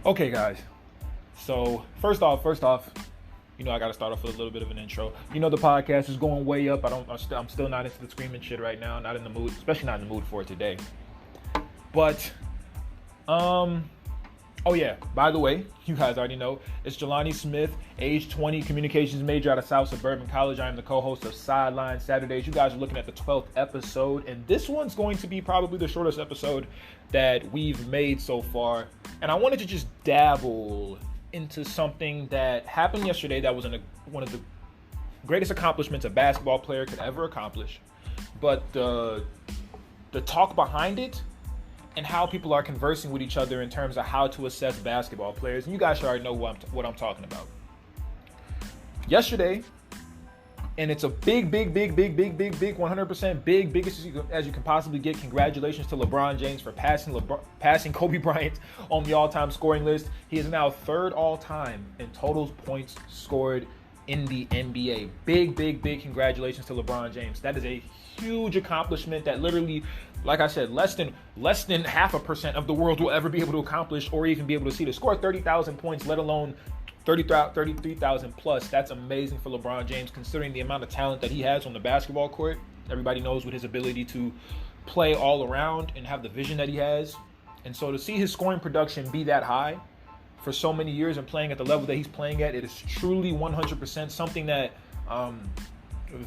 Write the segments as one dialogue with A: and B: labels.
A: Okay, guys. So first off, I got to start off with a little bit of an intro. The podcast is going way up. I'm still not into the screaming shit right now. Not in the mood, especially not in the mood for it today. But, oh yeah. By the way, you guys already know it's Jelani Smith, age 20, communications major out of South Suburban College. I am the co-host of Sideline Saturdays. You guys are looking at the 12th episode, and this one's going to be probably the shortest episode that we've made so far. And I wanted to just dabble into something that happened yesterday that was one of the greatest accomplishments a basketball player could ever accomplish. But the talk behind it and how people are conversing with each other in terms of how to assess basketball players. And you guys should already know what I'm talking about. Yesterday, and it's a big, 100% biggest as you can possibly get. Congratulations to LeBron James for passing Kobe Bryant on the all-time scoring list. He is now third all-time in total points scored in the NBA. Big congratulations to LeBron James. That is a huge accomplishment that literally, like I said, less than 0.5% of the world will ever be able to accomplish or even be able to see. To score 30,000 points, let alone 33,000 plus. That's amazing for LeBron James, considering the amount of talent that he has on the basketball court. Everybody knows with his ability to play all around and have the vision that he has. And so to see his scoring production be that high for so many years and playing at the level that he's playing at, it is truly 100% something that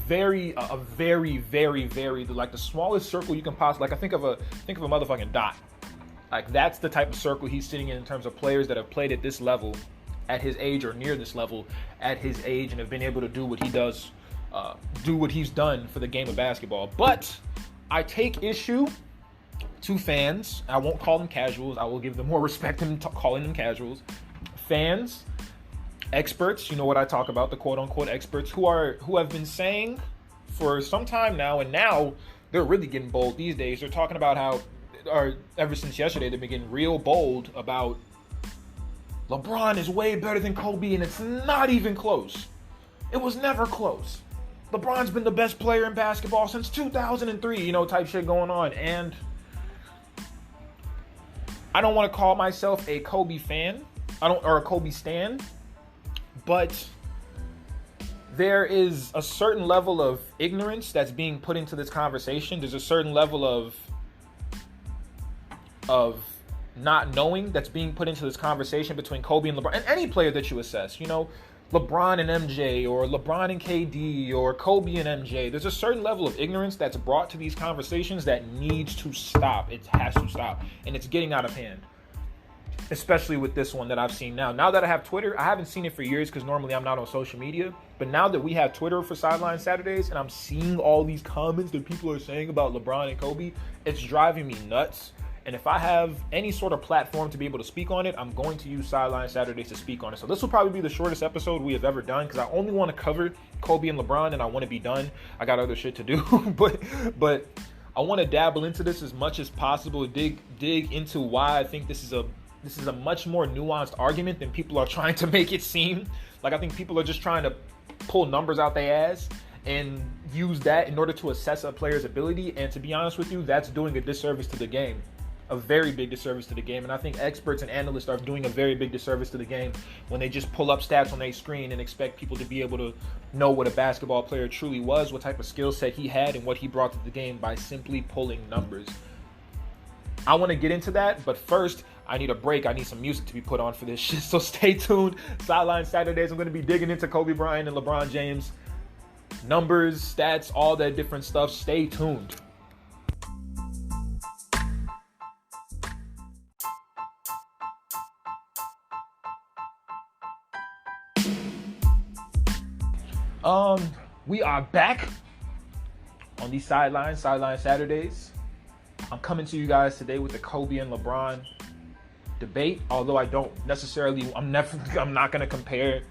A: very like the smallest circle you can possibly, like, I think of a motherfucking dot. Like, that's the type of circle he's sitting in terms of players that have played at this level at his age or near this level at his age and have been able to do what he does, do what he's done for the game of basketball. But I take issue to fans. I won't call them casuals. I will give them more respect than calling them casuals. Fans, experts, you know what I talk about, the quote-unquote experts who have been saying for some time now, and now they're really getting bold these days. They're talking about how, or ever since yesterday, they've been getting real bold about LeBron is way better than Kobe, and it's not even close. It was never close. LeBron's been the best player in basketball since 2003, type shit going on. And I don't want to call myself a Kobe fan, or a Kobe stan, but there is a certain level of ignorance that's being put into this conversation. There's a certain level of not knowing that's being put into this conversation between Kobe and LeBron, and any player that you assess, LeBron and MJ, or LeBron and KD, or Kobe and MJ. There's a certain level of ignorance that's brought to these conversations that needs to stop. It has to stop, and it's getting out of hand, especially with this one that I've seen now. Now that I have Twitter, I haven't seen it for years because normally I'm not on social media, but now that we have Twitter for Sideline Saturdays and I'm seeing all these comments that people are saying about LeBron and Kobe, it's driving me nuts. And if I have any sort of platform to be able to speak on it, I'm going to use Sideline Saturdays to speak on it. So this will probably be the shortest episode we have ever done because I only want to cover Kobe and LeBron and I want to be done. I got other shit to do, but I want to dabble into this as much as possible, dig into why I think this is a much more nuanced argument than people are trying to make it seem. Like, I think people are just trying to pull numbers out their ass and use that in order to assess a player's ability. And to be honest with you, that's doing a disservice to the game. A very big disservice to the game. And I think experts and analysts are doing a very big disservice to the game when they just pull up stats on their screen and expect people to be able to know what a basketball player truly was, what type of skill set he had, and what he brought to the game by simply pulling numbers. I want to get into that, but first, I need a break. I need some music to be put on for this shit. So stay tuned. Sideline Saturdays, I'm going to be digging into Kobe Bryant and LeBron James. Numbers, stats, all that different stuff. Stay tuned. We are back on these Sideline Saturdays. I'm coming to you guys today with the Kobe and LeBron debate. Although I'm not going to compare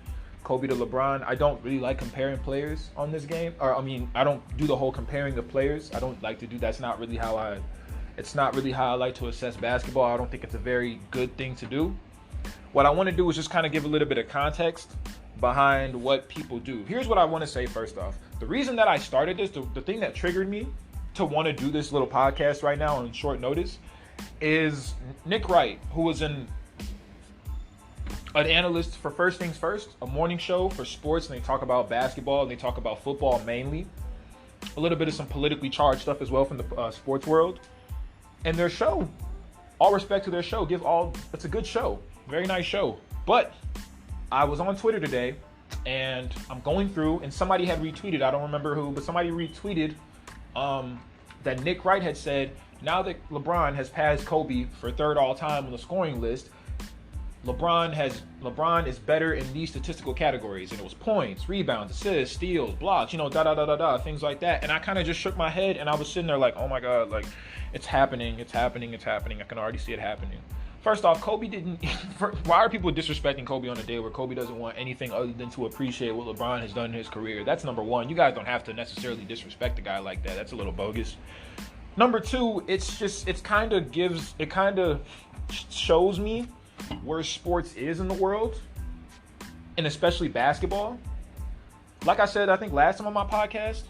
A: Kobe to LeBron. I don't really like comparing players on this game. I don't do the whole comparing of players. I don't like to do that. It's not really how I like to assess basketball. I don't think it's a very good thing to do. What I want to do is just kind of give a little bit of context behind what people do. Here's what I want to say first off. The reason that I started this, the thing that triggered me to want to do this little podcast right now on short notice, is Nick Wright, who was in an analyst for First Things First, a morning show for sports, and they talk about basketball and they talk about football mainly. A little bit of some politically charged stuff as well from the sports world. And their show, all respect to their show, it's a good show. Very nice show. But I was on Twitter today and I'm going through, and somebody had retweeted, I don't remember who, but somebody retweeted that Nick Wright had said, now that LeBron has passed Kobe for third all time on the scoring list, LeBron is better in these statistical categories, and it was points, rebounds, assists, steals, blocks, things like that. And I kind of just shook my head, and I was sitting there like, oh my God, like it's happening. I can already see it happening. First off, Kobe didn't. Why are people disrespecting Kobe on a day where Kobe doesn't want anything other than to appreciate what LeBron has done in his career? That's number one. You guys don't have to necessarily disrespect a guy like that. That's a little bogus. Number two, it kind of shows me where sports is in the world, and especially basketball. Like I said, I think last time on my podcast,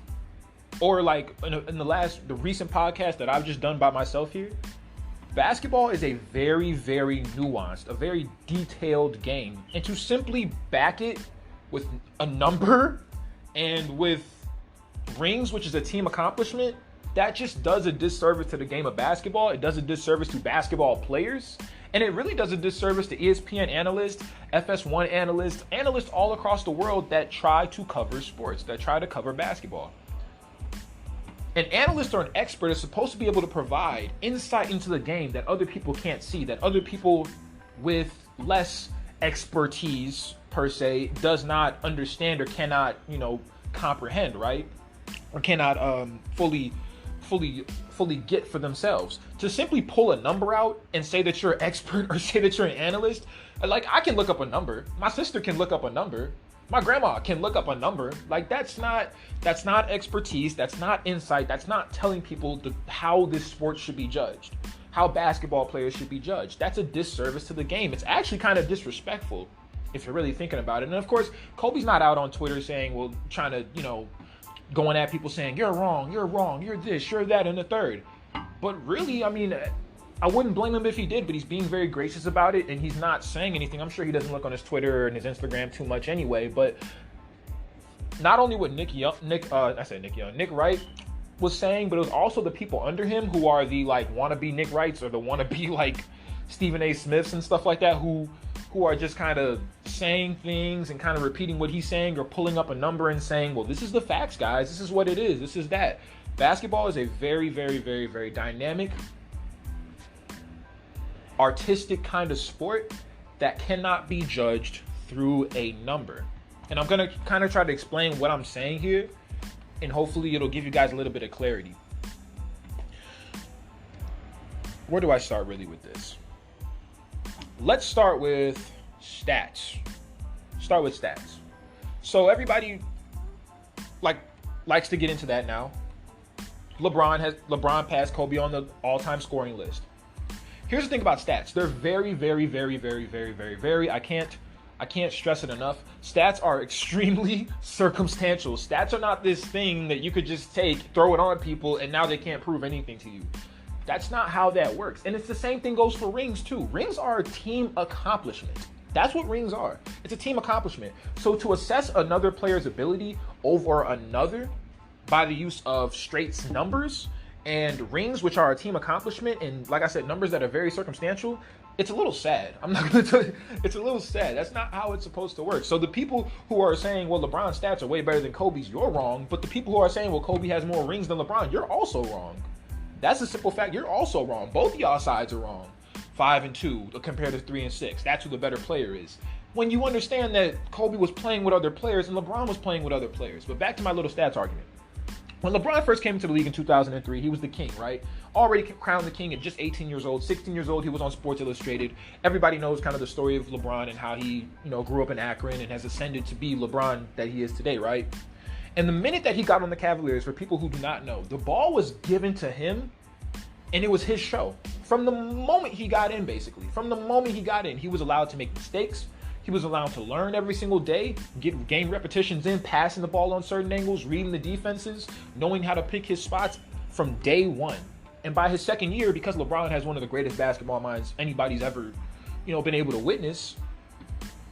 A: or like in the recent podcast that I've just done by myself here, basketball is a very, very nuanced, a very detailed game. And to simply back it with a number and with rings, which is a team accomplishment, that just does a disservice to the game of basketball. It does a disservice to basketball players. And it really does a disservice to ESPN analysts, FS1 analysts all across the world that try to cover sports, that try to cover basketball. An analyst or an expert is supposed to be able to provide insight into the game that other people can't see, that other people with less expertise, per se, does not understand or cannot, comprehend, right? Or cannot fully get for themselves. To simply pull a number out and say that you're an expert or say that you're an analyst, like, I can look up a number. My sister can look up a number. My grandma can look up a number. Like, that's not expertise. That's not insight. That's not telling people how this sport should be judged, how basketball players should be judged. That's a disservice to the game. It's actually kind of disrespectful if you're really thinking about it. And of course, Kobe's not out on Twitter saying, well, trying to, going at people saying, you're wrong, you're this, you're that, and the third. But really, I mean, I wouldn't blame him if he did, but he's being very gracious about it, and he's not saying anything. I'm sure he doesn't look on his Twitter and his Instagram too much anyway, but not only what Nick Wright was saying, but it was also the people under him who are the, like, wannabe Nick Wrights or the wannabe, like, Stephen A. Smiths and stuff like that, who are just kind of saying things and kind of repeating what he's saying or pulling up a number and saying, well, this is the facts, guys. This is what it is. This is that. Basketball is a very, very, very, very dynamic, artistic kind of sport that cannot be judged through a number. And I'm going to kind of try to explain what I'm saying here, and hopefully it'll give you guys a little bit of clarity. Where do I start really with this? Let's start with stats. So likes to get into that now. LeBron passed Kobe on the all-time scoring list. Here's the thing about stats. They're very, very, very, very, very, very, very, I can't stress it enough. Stats are extremely circumstantial. Stats are not this thing that you could just take, throw it on people, and now they can't prove anything to you. That's not how that works. And it's the same thing goes for rings too. Rings are a team accomplishment. That's what rings are. It's a team accomplishment. So to assess another player's ability over another by the use of straight numbers and rings, which are a team accomplishment, and like I said, numbers that are very circumstantial, it's a little sad. I'm not going to tell you. It's a little sad. That's not how it's supposed to work. So the people who are saying, well, LeBron's stats are way better than Kobe's, you're wrong. But the people who are saying, well, Kobe has more rings than LeBron, you're also wrong. That's a simple fact. You're also wrong. Both of y'all sides are wrong. 5 and 2 compared to 3 and 6. That's who the better player is. When you understand that Kobe was playing with other players and LeBron was playing with other players. But back to my little stats argument. When LeBron first came into the league in 2003, he was the king, right? Already crowned the king at just 18 years old. 16 years old, he was on Sports Illustrated. Everybody knows kind of the story of LeBron and how he, grew up in Akron and has ascended to be LeBron that he is today, right? And the minute that he got on the Cavaliers, for people who do not know, the ball was given to him and it was his show. From the moment he got in, basically. From the moment he got in, he was allowed to make mistakes. He was allowed to learn every single day, gain repetitions in, passing the ball on certain angles, reading the defenses, knowing how to pick his spots from day one. And by his second year, because LeBron has one of the greatest basketball minds anybody's ever, been able to witness,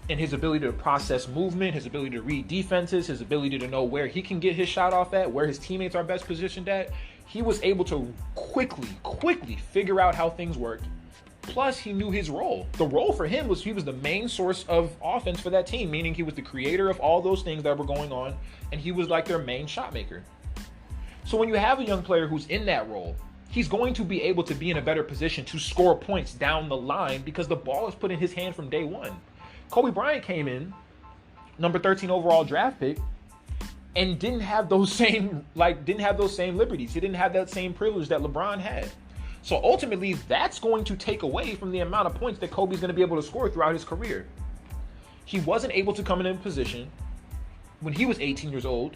A: and his ability to process movement, his ability to read defenses, his ability to know where he can get his shot off at, where his teammates are best positioned at, he was able to quickly figure out how things worked. Plus, he knew his role. The role for him was he was the main source of offense for that team, meaning he was the creator of all those things that were going on, and he was like their main shot maker. So when you have a young player who's in that role, he's going to be able to be in a better position to score points down the line because the ball is put in his hand from day one. Kobe Bryant came in, number 13 overall draft pick, and didn't have those same liberties. He didn't have that same privilege that LeBron had. So ultimately, that's going to take away from the amount of points that Kobe's going to be able to score throughout his career. He wasn't able to come in a position when he was 18 years old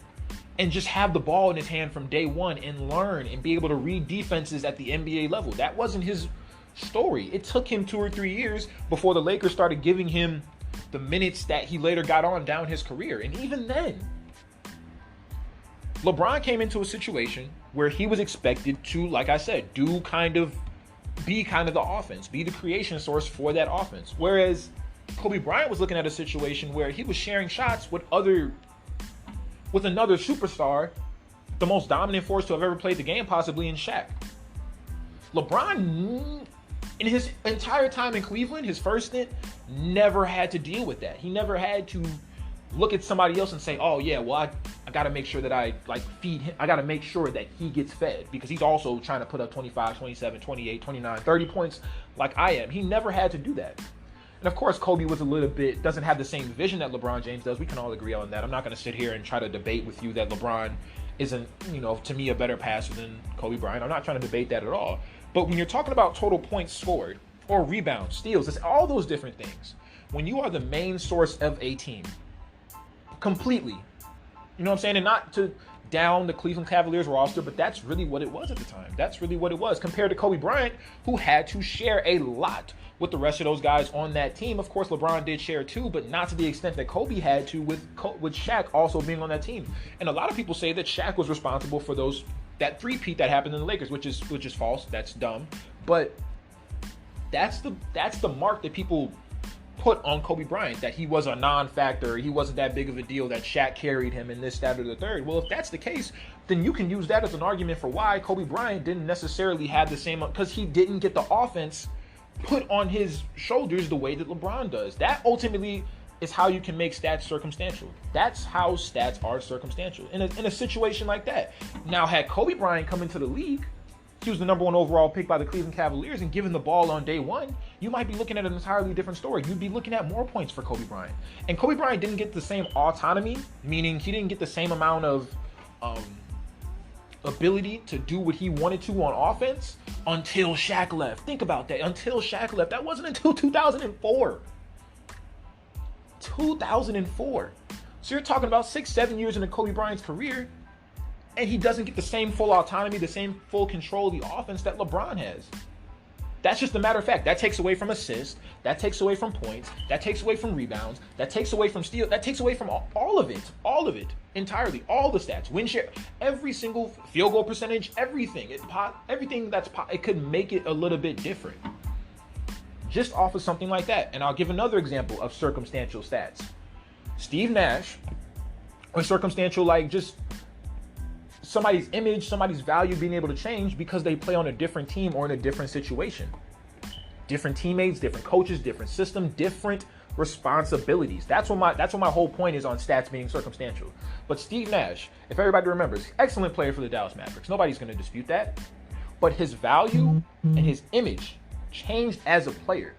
A: and just have the ball in his hand from day one and learn and be able to read defenses at the NBA level. That wasn't his story. It took him 2 or 3 years before the Lakers started giving him the minutes that he later got on down his career. And even then, LeBron came into a situation where he was expected to, like I said, be kind of the offense, be the creation source for that offense. Whereas Kobe Bryant was looking at a situation where he was sharing shots with another superstar, the most dominant force to have ever played the game, possibly in Shaq. LeBron, in his entire time in Cleveland, his first stint, never had to deal with that. He never had to look at somebody else and say, oh yeah, well, I got to make sure that I feed him. I got to make sure that he gets fed because he's also trying to put up 25, 27, 28, 29, 30 points like I am. He never had to do that. And of course, Kobe was doesn't have the same vision that LeBron James does. We can all agree on that. I'm not going to sit here and try to debate with you that LeBron isn't, to me, a better passer than Kobe Bryant. I'm not trying to debate that at all. But when you're talking about total points scored or rebounds, steals, it's all those different things. When you are the main source of a team, completely, you know what I'm saying? And not to down the Cleveland Cavaliers roster, but that's really what it was at the time. That's really what it was compared to Kobe Bryant, who had to share a lot with the rest of those guys on that team. Of course, LeBron did share too, but not to the extent that Kobe had to with Shaq also being on that team. And a lot of people say that Shaq was responsible for that three-peat that happened in the Lakers, which is false. That's dumb. But that's the mark that people put on Kobe Bryant, that he was a non-factor, he wasn't that big of a deal, that Shaq carried him in this, that, or the third. Well, if that's the case, then you can use that as an argument for why Kobe Bryant didn't necessarily have the same, because he didn't get the offense put on his shoulders the way that LeBron does. That ultimately is how you can make stats circumstantial. That's how stats are circumstantial in a situation like that. Now, had Kobe Bryant come into the league, he was the number 1 overall pick by the Cleveland Cavaliers, and given the ball on day one, you might be looking at an entirely different story. You'd be looking at more points for Kobe Bryant. And Kobe Bryant didn't get the same autonomy, meaning he didn't get the same amount of ability to do what he wanted to on offense until Shaq left. Think about that. Until Shaq left. That wasn't until 2004. 2004. So you're talking about 6-7 years into Kobe Bryant's career, and he doesn't get the same full autonomy, the same full control of the offense that LeBron has. That's just a matter of fact. That takes away from assists. That takes away from points. That takes away from rebounds. That takes away from steals. That takes away from all of it, entirely. All the stats, win share, every single field goal percentage, everything. It could make it a little bit different, just off of something like that. And I'll give another example of circumstantial stats. Steve Nash, or circumstantial, like just somebody's image, somebody's value being able to change because they play on a different team or in a different situation. Different teammates, different coaches, different system, different responsibilities. That's what my whole point is on stats being circumstantial. But Steve Nash, if everybody remembers, excellent player for the Dallas Mavericks. Nobody's going to dispute that. But his value and his image changed as a player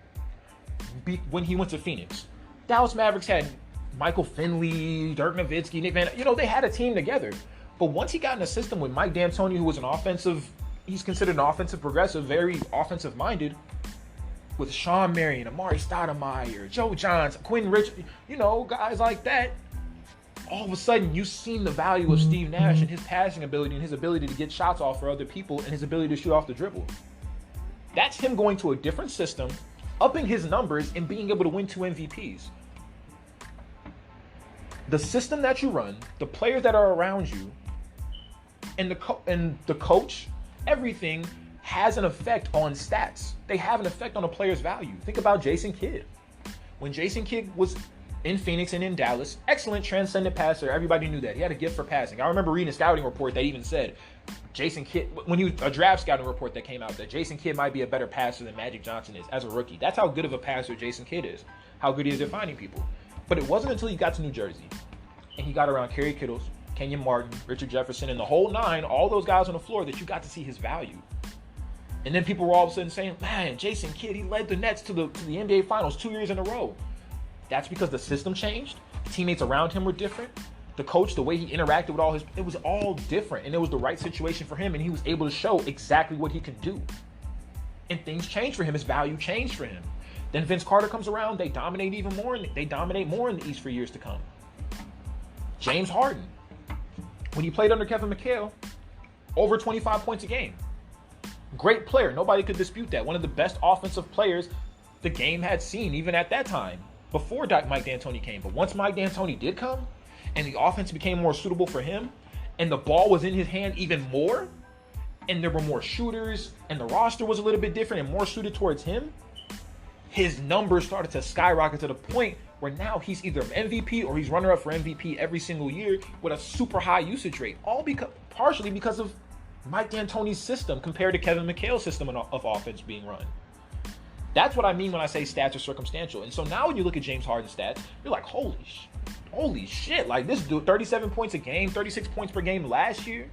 A: when he went to Phoenix. Dallas Mavericks had Michael Finley, Dirk Nowitzki, Nick Van, they had a team together. But once he got in a system with Mike D'Antoni, who was he's considered an offensive progressive, very offensive minded, with Sean Marion, Amari Stoudemire, Joe Johnson, Quinn Richards, guys like that, all of a sudden you've seen the value of Steve Nash and his passing ability and his ability to get shots off for other people and his ability to shoot off the dribble. That's him going to a different system, upping his numbers, and being able to win 2 MVPs. The system that you run, the players that are around you, and the coach, everything has an effect on stats. They have an effect on a player's value. Think about Jason Kidd. When Jason Kidd was in Phoenix and in Dallas. Excellent transcendent passer. Everybody knew that. He had a gift for passing. I remember reading a scouting report that even said Jason Kidd, when he was a draft scouting report that came out, that Jason Kidd might be a better passer than Magic Johnson is as a rookie. That's how good of a passer Jason Kidd is. How good he is at finding people. But it wasn't until he got to New Jersey and he got around Kerry Kittles, Kenyon Martin, Richard Jefferson, and the whole nine, all those guys on the floor, that you got to see his value. And then people were all of a sudden saying, man, Jason Kidd, he led the Nets to the NBA Finals 2 years in a row. That's because the system changed. The teammates around him were different. The coach, the way he interacted with it was all different. And it was the right situation for him. And he was able to show exactly what he could do. And things changed for him. His value changed for him. Then Vince Carter comes around. They dominate even more. And they dominate more in the East for years to come. James Harden. When he played under Kevin McHale, over 25 points a game. Great player. Nobody could dispute that. One of the best offensive players the game had seen even at that time, before Mike D'Antoni came. But once Mike D'Antoni did come, and the offense became more suitable for him, and the ball was in his hand even more, and there were more shooters, and the roster was a little bit different and more suited towards him, his numbers started to skyrocket to the point where now he's either MVP or he's runner-up for MVP every single year with a super high usage rate, partially because of Mike D'Antoni's system compared to Kevin McHale's system of offense being run. That's what I mean when I say stats are circumstantial. And so now when you look at James Harden's stats, you're like, holy shit. Like, this dude, 37 points a game, 36 points per game last year.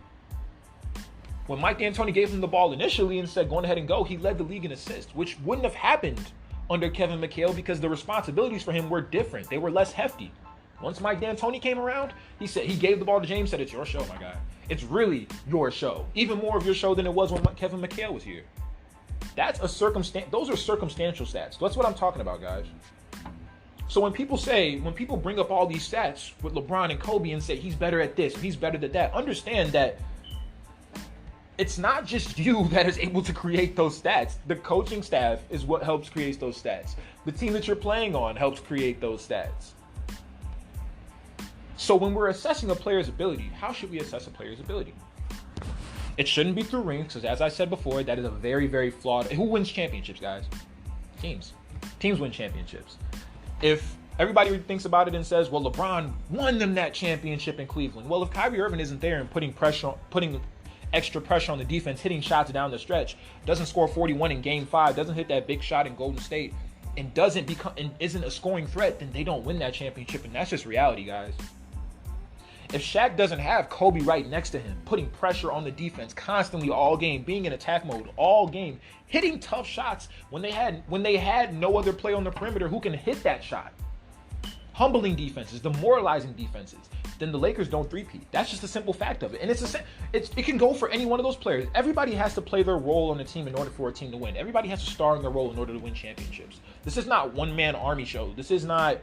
A: When Mike D'Antoni gave him the ball initially and said, go ahead and go, he led the league in assists, which wouldn't have happened under Kevin McHale because the responsibilities for him were different. They were less hefty. Once Mike D'Antoni came around, he gave the ball to James, said, it's your show, my guy. It's really your show. Even more of your show than it was when Kevin McHale was here. Those are circumstantial stats. That's what I'm talking about, guys. So when people bring up all these stats with LeBron and Kobe and say he's better at this, he's better at that, understand that it's not just you that is able to create those stats. The coaching staff is what helps create those stats. The team that you're playing on helps create those stats. So when we're assessing a player's ability, how should we assess a player's ability? It shouldn't be through rings, because as I said before, that is a very, very flawed... Who wins championships, guys? Teams. Teams win championships. If everybody thinks about it and says, well, LeBron won them that championship in Cleveland. Well, if Kyrie Irving isn't there and putting extra pressure on the defense, hitting shots down the stretch, doesn't score 41 in Game 5, doesn't hit that big shot in Golden State, and isn't a scoring threat, then they don't win that championship, and that's just reality, guys. If Shaq doesn't have Kobe right next to him, putting pressure on the defense constantly all game, being in attack mode all game, hitting tough shots when they had no other player on the perimeter who can hit that shot, humbling defenses, demoralizing defenses, then the Lakers don't three-peat. That's just a simple fact of it. And it can go for any one of those players. Everybody has to play their role on the team in order for a team to win. Everybody has to star in their role in order to win championships. This is not one-man army show. This is not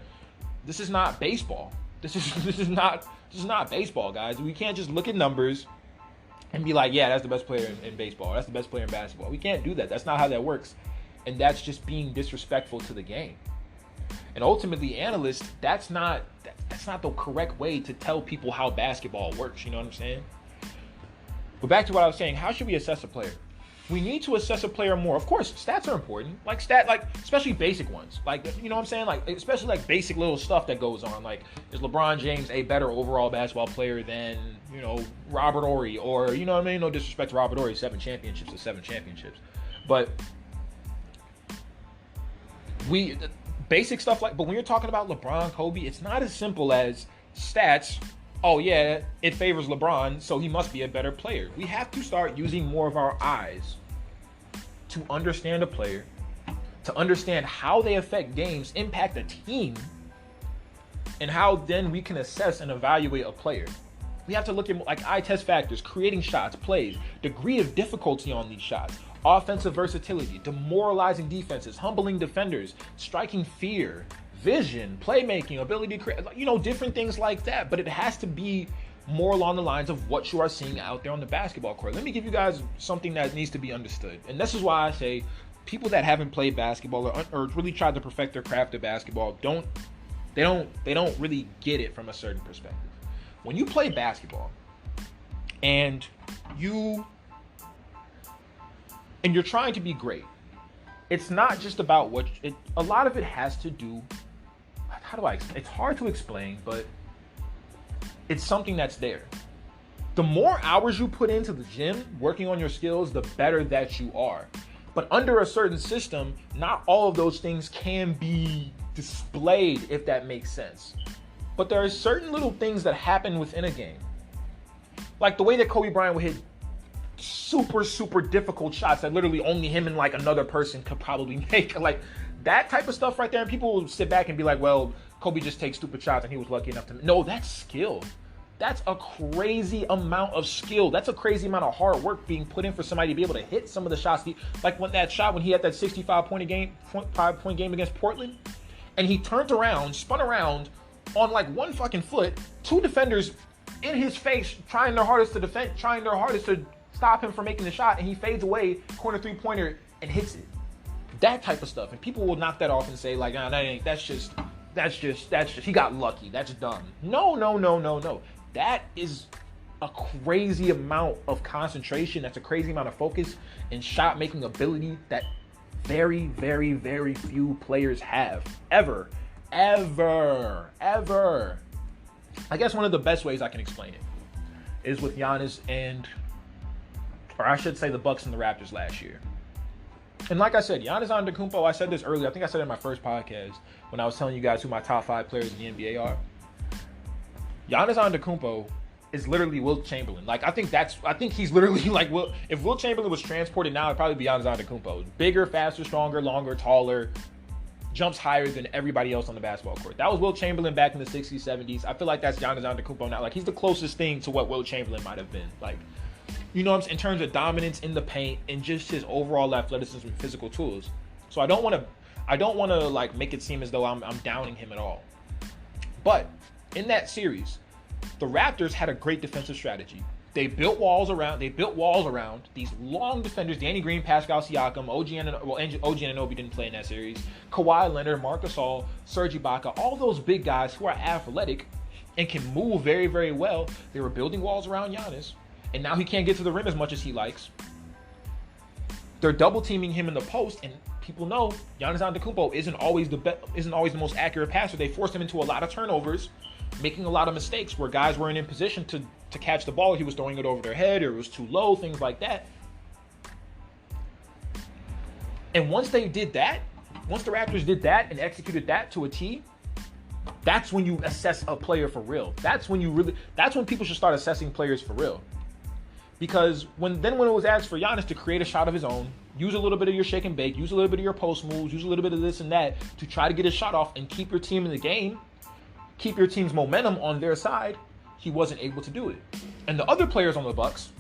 A: baseball. This is not baseball, guys. We can't just look at numbers and be like, yeah, that's the best player in baseball. That's the best player in basketball. We can't do that. That's not how that works. And that's just being disrespectful to the game. And ultimately, analysts, that's not the correct way to tell people how basketball works. You know what I'm saying? But back to what I was saying, how should we assess a player? We need to assess a player more. Of course, stats are important. Like especially basic ones. Like, you know what I'm saying? Like, especially like basic little stuff that goes on. Like, is LeBron James a better overall basketball player than, Robert Horry? Or, you know what I mean? No disrespect to Robert Horry, 7 championships is 7 championships. But basic stuff but when you're talking about LeBron, Kobe, it's not as simple as stats. Oh yeah, it favors LeBron, so he must be a better player. We have to start using more of our eyes to understand a player, to understand how they affect games, impact a team, and how then we can assess and evaluate a player. We have to look at like eye test factors, creating shots, plays, degree of difficulty on these shots, offensive versatility, demoralizing defenses, humbling defenders, striking fear, vision, playmaking, ability to create, different things like that. But it has to be more along the lines of what you are seeing out there on the basketball court. Let me give you guys something that needs to be understood. And this is why I say people that haven't played basketball or really tried to perfect their craft of basketball don't really get it from a certain perspective. When you play basketball and you're trying to be great, it's not just about a lot of it has to do with it's hard to explain, but it's something that's there. The more hours you put into the gym working on your skills, the better that you are. But under a certain system, not all of those things can be displayed, if that makes sense. But there are certain little things that happen within a game. Like the way that Kobe Bryant would hit super, super difficult shots that literally only him and like another person could probably make. Like that type of stuff right there. And people will sit back and be like, well, Kobe just takes stupid shots and he was lucky enough to. No, that's skill. That's a crazy amount of skill. That's a crazy amount of hard work being put in for somebody to be able to hit some of the shots. Like when he had that 65-point game against Portland, and he turned around, spun around on like one fucking foot, two defenders in his face, trying their hardest to stop him from making the shot, and he fades away, corner three-pointer, and hits it. That type of stuff. And people will knock that off and say, like, nah, that's just, he got lucky. That's dumb. No. That is a crazy amount of concentration. That's a crazy amount of focus and shot making ability that very, very, very few players have. Ever. I guess one of the best ways I can explain it is with Giannis or I should say the Bucks and the Raptors last year. And like I said, Giannis Antetokounmpo, I said this earlier. I think I said it in my first podcast when I was telling you guys who my top 5 players in the NBA are. Giannis Antetokounmpo is literally Wilt Chamberlain. Like I think he's literally like if Wilt Chamberlain was transported now, it'd probably be Giannis Antetokounmpo. Bigger, faster, stronger, longer, taller, jumps higher than everybody else on the basketball court. That was Wilt Chamberlain back in the 60s, 70s. I feel like that's Giannis Antetokounmpo now. Like he's the closest thing to what Wilt Chamberlain might have been. Like, you know what I'm saying? In terms of dominance in the paint and just his overall athleticism and physical tools. So I don't want to like make it seem as though I'm downing him at all. But in that series, the Raptors had a great defensive strategy. They built walls around these long defenders: Danny Green, Pascal Siakam, OG Anunoby didn't play in that series, Kawhi Leonard, Marc Gasol, Serge Ibaka, all those big guys who are athletic and can move very, very well. They were building walls around Giannis, and now he can't get to the rim as much as he likes. They're double teaming him in the post, and people know Giannis Antetokounmpo isn't always the most accurate passer. They forced him into a lot of turnovers, making a lot of mistakes where guys weren't in position to catch the ball. He was throwing it over their head, or it was too low, things like that. And once the Raptors did that and executed that to a T, that's when you assess a player for real. That's when people should start assessing players for real. Because when it was asked for Giannis to create a shot of his own, use a little bit of your shake and bake, use a little bit of your post moves, use a little bit of this and that to try to get his shot off and keep your team in the game, keep your team's momentum on their side, he wasn't able to do it. And the other players on the Bucks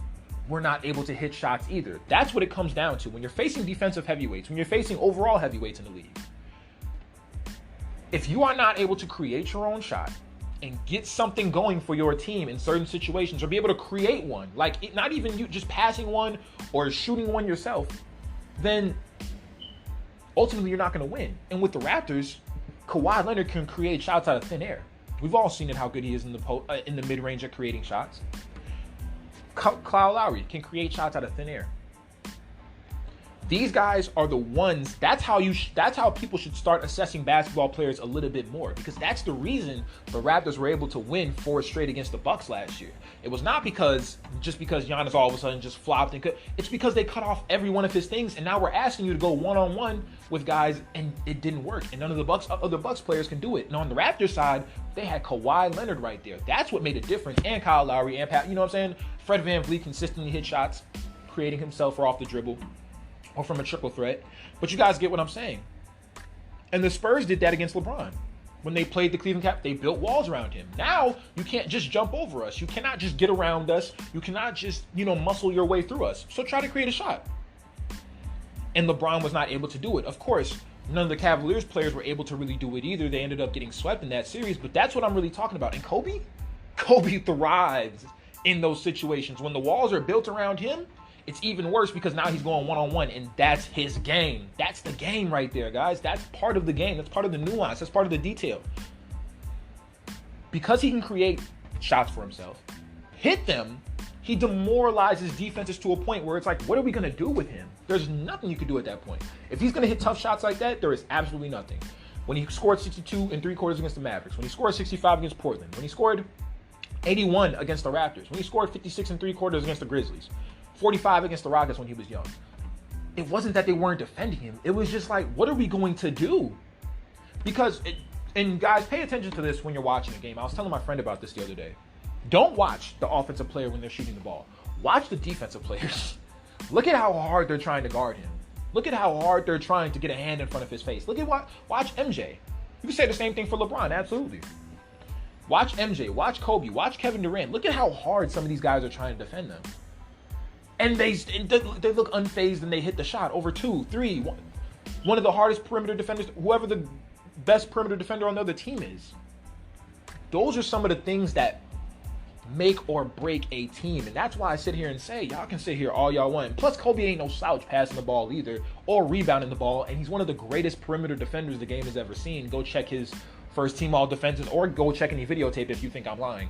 A: were not able to hit shots either. That's what it comes down to. When you're facing defensive heavyweights, when you're facing overall heavyweights in the league, if you are not able to create your own shot and get something going for your team in certain situations, or be able to create one, like not even you just passing one or shooting one yourself, then ultimately you're not going to win. And with the Raptors, Kawhi Leonard can create shots out of thin air. We've all seen it, how good he is in the mid-range at creating shots. Kyle Lowry can create shots out of thin air. These guys are the ones. That's how people should start assessing basketball players a little bit more, because that's the reason the Raptors were able to win 4 straight against the Bucks last year. It was not because Giannis all of a sudden just flopped and it's because they cut off every one of his things, and now we're asking you to go one-on-one with guys, and it didn't work. And none of the other Bucks players can do it. And on the Raptors side, they had Kawhi Leonard right there. That's what made a difference. And Kyle Lowry and Pat, you know what I'm saying? Fred VanVleet consistently hit shots, creating himself or off the dribble, or from a triple threat. But you guys get what I'm saying. And the Spurs did that against LeBron. When they played the Cleveland Cavaliers, they built walls around him. Now, you can't just jump over us. You cannot just get around us. You cannot just, muscle your way through us. So try to create a shot. And LeBron was not able to do it. Of course, none of the Cavaliers players were able to really do it either. They ended up getting swept in that series. But that's what I'm really talking about. And Kobe thrives in those situations. When the walls are built around him, it's even worse because now he's going one-on-one, and that's his game. That's the game right there, guys. That's part of the game. That's part of the nuance. That's part of the detail. Because he can create shots for himself, hit them, he demoralizes defenses to a point where it's like, what are we going to do with him? There's nothing you can do at that point. If he's going to hit tough shots like that, there is absolutely nothing. When he scored 62 in 3 quarters against the Mavericks. When he scored 65 against Portland. When he scored 81 against the Raptors. When he scored 56 in 3 quarters against the Grizzlies. 45 against the Rockets when he was young. It wasn't that they weren't defending him. It was just like, what are we going to do? And guys, pay attention to this when you're watching a game. I was telling my friend about this the other day. Don't watch the offensive player when they're shooting the ball. Watch the defensive players. Look at how hard they're trying to guard him. Look at how hard they're trying to get a hand in front of his face. Watch MJ. You can say the same thing for LeBron, absolutely. Watch MJ, watch Kobe, watch Kevin Durant. Look at how hard some of these guys are trying to defend them. And they look unfazed and they hit the shot over 2, 3. One of the hardest perimeter defenders, whoever the best perimeter defender on the other team is. Those are some of the things that make or break a team. And that's why I sit here and say, y'all can sit here all y'all want. Plus, Kobe ain't no slouch passing the ball either or rebounding the ball. And he's one of the greatest perimeter defenders the game has ever seen. Go check his first team all defenses or go check any videotape if you think I'm lying.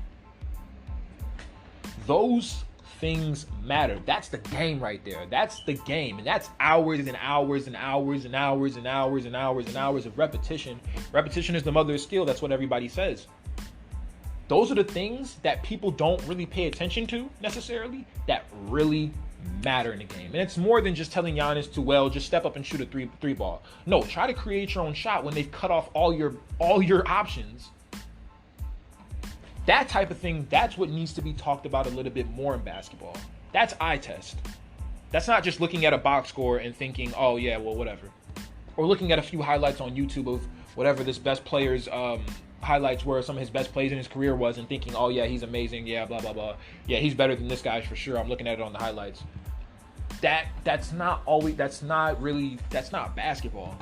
A: Those things matter. That's the game right there. That's the game. And that's hours and hours and hours and hours and hours and hours and hours of repetition. Repetition is the mother of skill. That's what everybody says. Those are the things that people don't really pay attention to necessarily that really matter in the game. And it's more than just telling Giannis to, just step up and shoot a three ball. No, try to create your own shot when they've cut off all your options. That type of thing, that's what needs to be talked about a little bit more in basketball. That's eye test. That's not just looking at a box score and thinking, oh yeah, well, whatever. Or looking at a few highlights on YouTube of whatever this best player's highlights were, some of his best plays in his career was, and thinking, oh yeah, he's amazing, yeah, blah, blah, blah. Yeah, he's better than this guy for sure. I'm looking at it on the highlights. That's not basketball.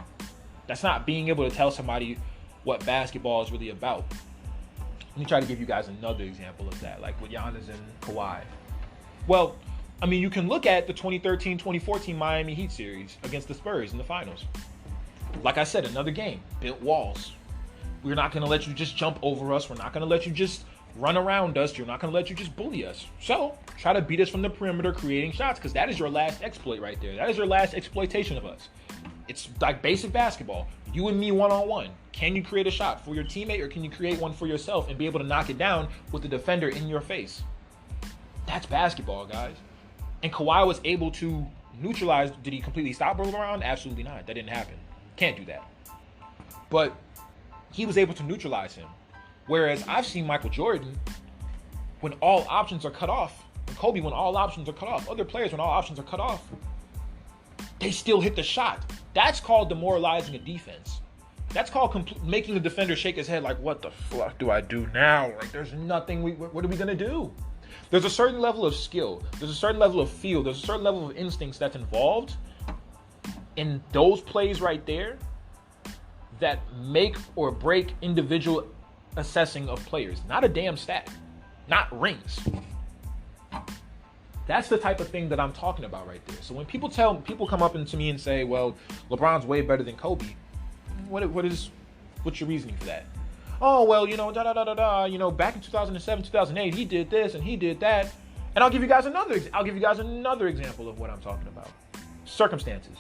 A: That's not being able to tell somebody what basketball is really about. Let me try to give you guys another example of that, like with Giannis and Kawhi. Well, I mean, you can look at the 2013-2014 Miami Heat series against the Spurs in the finals. Like I said, another game, built walls. We're not going to let you just jump over us. We're not going to let you just run around us. You're not going to let you just bully us. So try to beat us from the perimeter, creating shots, because that is your last exploit right there. That is your last exploitation of us. It's like basic basketball. You and me one-on-one. Can you create a shot for your teammate, or can you create one for yourself and be able to knock it down with the defender in your face? That's basketball, guys. And Kawhi was able to neutralize. Did he completely stop LeBron? Absolutely not. That didn't happen. Can't do that. But he was able to neutralize him. Whereas I've seen Michael Jordan, when all options are cut off, and Kobe, when all options are cut off, other players, when all options are cut off, they still hit the shot. That's called demoralizing a defense. That's called making the defender shake his head like, what the fuck do I do now? Like, there's nothing, what are we going to do? There's a certain level of skill. There's a certain level of feel. There's a certain level of instincts that's involved in those plays right there that make or break individual assessing of players. Not a damn stat. Not rings. That's the type of thing that I'm talking about right there. So when people come up to me and say, well, LeBron's way better than Kobe, what's your reasoning for that? Oh, well, back in 2007, 2008, he did this and he did that. And I'll give you guys another example of what I'm talking about. Circumstances.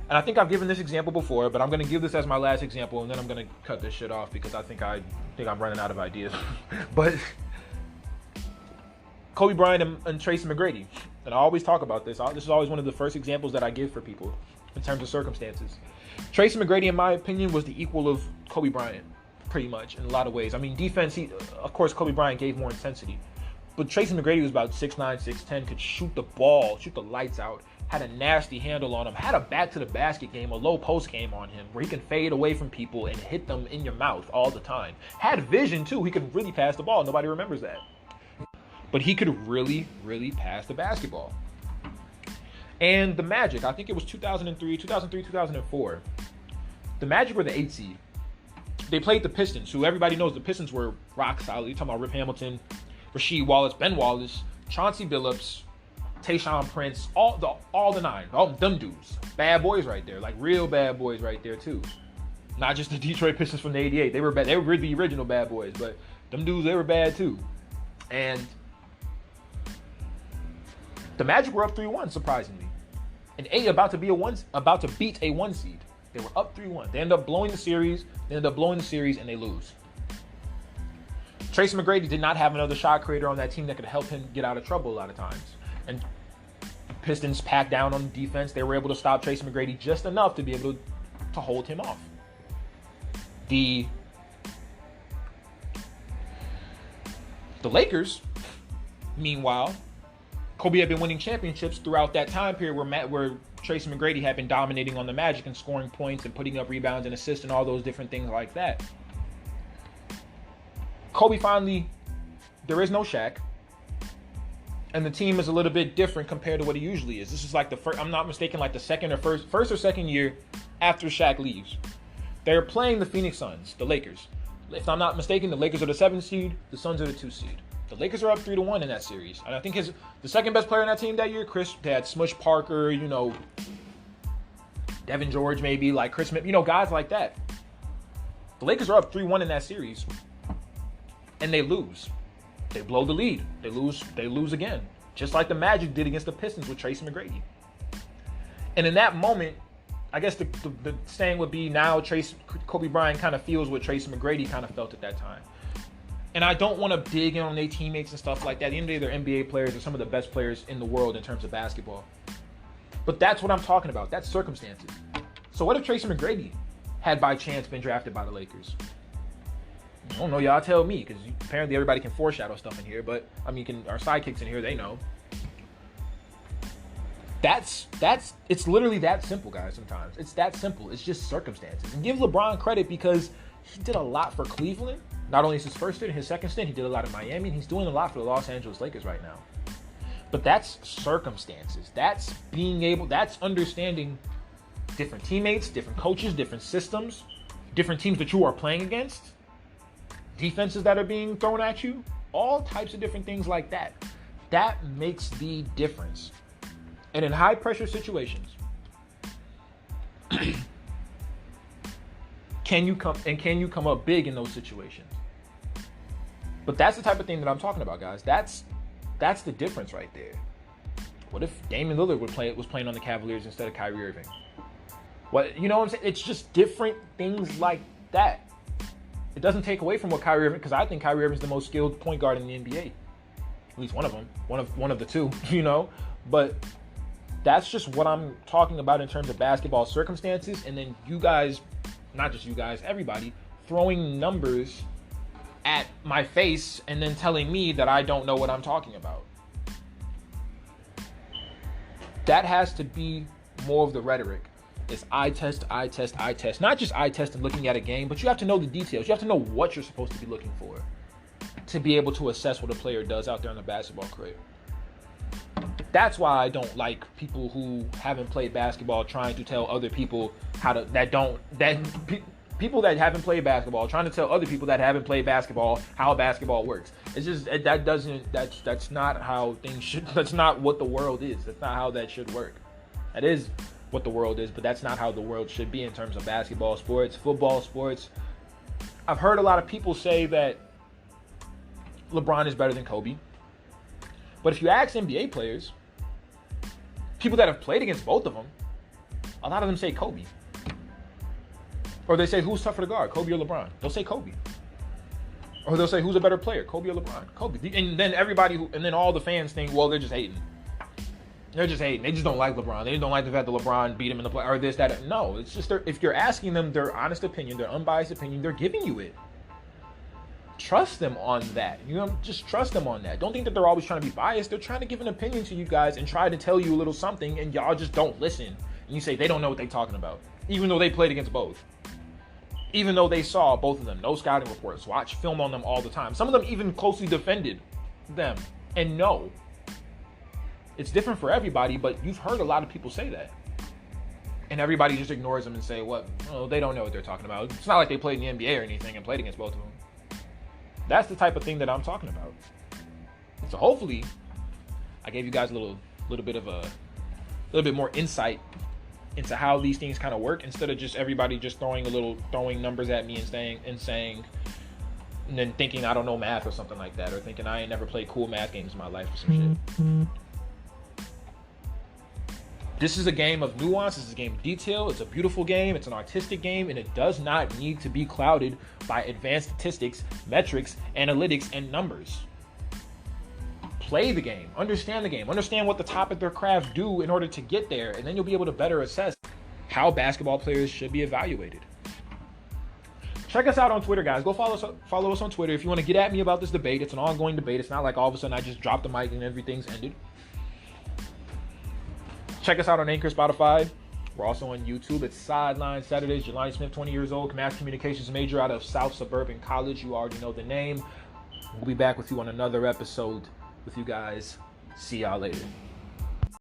A: And I think I've given this example before, but I'm going to give this as my last example, and then I'm going to cut this shit off because I think I'm running out of ideas. But Kobe Bryant and Tracy McGrady, and I always talk about this. This is always one of the first examples that I give for people in terms of circumstances. Tracy McGrady, in my opinion, was the equal of Kobe Bryant, pretty much, in a lot of ways. I mean, defense, of course, Kobe Bryant gave more intensity. But Tracy McGrady was about 6'9", 6'10", could shoot the ball, shoot the lights out, had a nasty handle on him, had a back-to-the-basket game, a low post game on him, where he can fade away from people and hit them in your mouth all the time. Had vision, too. He could really pass the ball. Nobody remembers that. But he could really, really pass the basketball. And the Magic, I think it was 2003, 2004. The Magic were the 8th seed. They played the Pistons, who everybody knows the Pistons were rock solid. You're talking about Rip Hamilton, Rasheed Wallace, Ben Wallace, Chauncey Billups, Tayshaun Prince, all the nine, all them dudes. Bad boys right there, like real bad boys right there too. Not just the Detroit Pistons from the '88. They were bad. They were the original bad boys, but them dudes, they were bad too. And the Magic were up 3-1, surprisingly. And about to beat a 1 seed. They were up 3-1. They end up blowing the series. And they lose. Tracy McGrady did not have another shot creator on that team that could help him get out of trouble a lot of times. And Pistons packed down on defense. They were able to stop Tracy McGrady just enough to be able to hold him off. The Lakers, meanwhile, Kobe had been winning championships throughout that time period where Tracy McGrady had been dominating on the Magic and scoring points and putting up rebounds and assists and all those different things like that. Kobe finally, there is no Shaq. And the team is a little bit different compared to what it usually is. This is like the first, I'm not mistaken, like the first or second year after Shaq leaves. They're playing the Phoenix Suns, the Lakers. If I'm not mistaken, the Lakers are the 7th seed, the Suns are the 2 seed. The Lakers are up 3-1 in that series. And I think the second best player on that team that year, they had Smush Parker, Devin George maybe, like Chris Smith, guys like that. The Lakers are up 3-1 in that series. And they lose. They blow the lead. They lose again. Just like the Magic did against the Pistons with Tracy McGrady. And in that moment, I guess the saying would be now Kobe Bryant kind of feels what Tracy McGrady kind of felt at that time. And I don't want to dig in on their teammates and stuff like that. At the end of the day, they're NBA players. They're some of the best players in the world in terms of basketball. But that's what I'm talking about. That's circumstances. So what if Tracy McGrady had by chance been drafted by the Lakers? I don't know. Y'all tell me, because apparently everybody can foreshadow stuff in here. But I mean, our sidekicks in here, they know. It's literally that simple, guys. Sometimes it's that simple. It's just circumstances. And give LeBron credit because he did a lot for Cleveland. Not only his first stint, his second stint, he did a lot in Miami, and he's doing a lot for the Los Angeles Lakers right now. But that's circumstances. That's understanding different teammates, different coaches, different systems, different teams that you are playing against, defenses that are being thrown at you, all types of different things like that. That makes the difference. And in high pressure situations, can you come up big in those situations? But that's the type of thing that I'm talking about, guys. That's the difference right there. What if Damian Lillard was playing on the Cavaliers instead of Kyrie Irving? You know what I'm saying? It's just different things like that. It doesn't take away from what Kyrie Irving, because I think Kyrie Irving is the most skilled point guard in the NBA. At least one of them. One of the two, But that's just what I'm talking about in terms of basketball circumstances. And then you guys, not just you guys, everybody, throwing numbers at my face and then telling me that I don't know what I'm talking about. That has to be more of the rhetoric. It's eye test. Not just eye test and looking at a game, but you have to know the details. You have to know what you're supposed to be looking for to be able to assess what a player does out there in the basketball career. That's why I don't like people who haven't played basketball trying to tell other people people that haven't played basketball trying to tell other people that haven't played basketball how basketball works. It's just that's not how things should. That's not what the world is. That's not how that should work. That is what the world is, but that's not how the world should be in terms of basketball, sports, football, sports. I've heard a lot of people say that LeBron is better than Kobe. But if you ask NBA players, people that have played against both of them, a lot of them say Kobe. Or they say, who's tougher to guard, Kobe or LeBron? They'll say Kobe. Or they'll say, who's a better player, Kobe or LeBron? Kobe. And then all the fans think, well, they're just hating. They're just hating. They just don't like LeBron. They don't like the fact that LeBron beat him in the play or this, that. No, it's just if you're asking them their honest opinion, their unbiased opinion, they're giving you it. Trust them on that. Just trust them on that. Don't think that they're always trying to be biased. They're trying to give an opinion to you guys and try to tell you a little something, and y'all just don't listen. And you say they don't know what they're talking about, even though they played against both. Even though they saw both of them. No scouting reports. Watch film on them all the time. Some of them even closely defended them. And no. It's different for everybody, but you've heard a lot of people say that. And everybody just ignores them and say, they don't know what they're talking about. It's not like they played in the NBA or anything and played against both of them. That's the type of thing that I'm talking about. So hopefully, I gave you guys a little bit more insight into how these things kind of work, instead of just everybody just throwing numbers at me and saying, and then thinking I don't know math or something like that, or thinking I ain't never played cool math games in my life or some shit. This is a game of nuance. This is a game of detail. It's a beautiful game. It's an artistic game, and it does not need to be clouded by advanced statistics, metrics, analytics, and numbers. Play the game. Understand the game. Understand what the top of their craft do in order to get there, and then you'll be able to better assess how basketball players should be evaluated. Check us out on Twitter, guys. Go follow us on Twitter if you want to get at me about this debate. It's an ongoing debate. It's not like all of a sudden I just dropped the mic and everything's ended. Check us out on Anchor, Spotify. We're also on YouTube. It's Sideline Saturdays. Jelani Smith, 20 years old, mass communications major out of South Suburban College. You already know the name. We'll be back with you on another episode with you guys. See y'all later.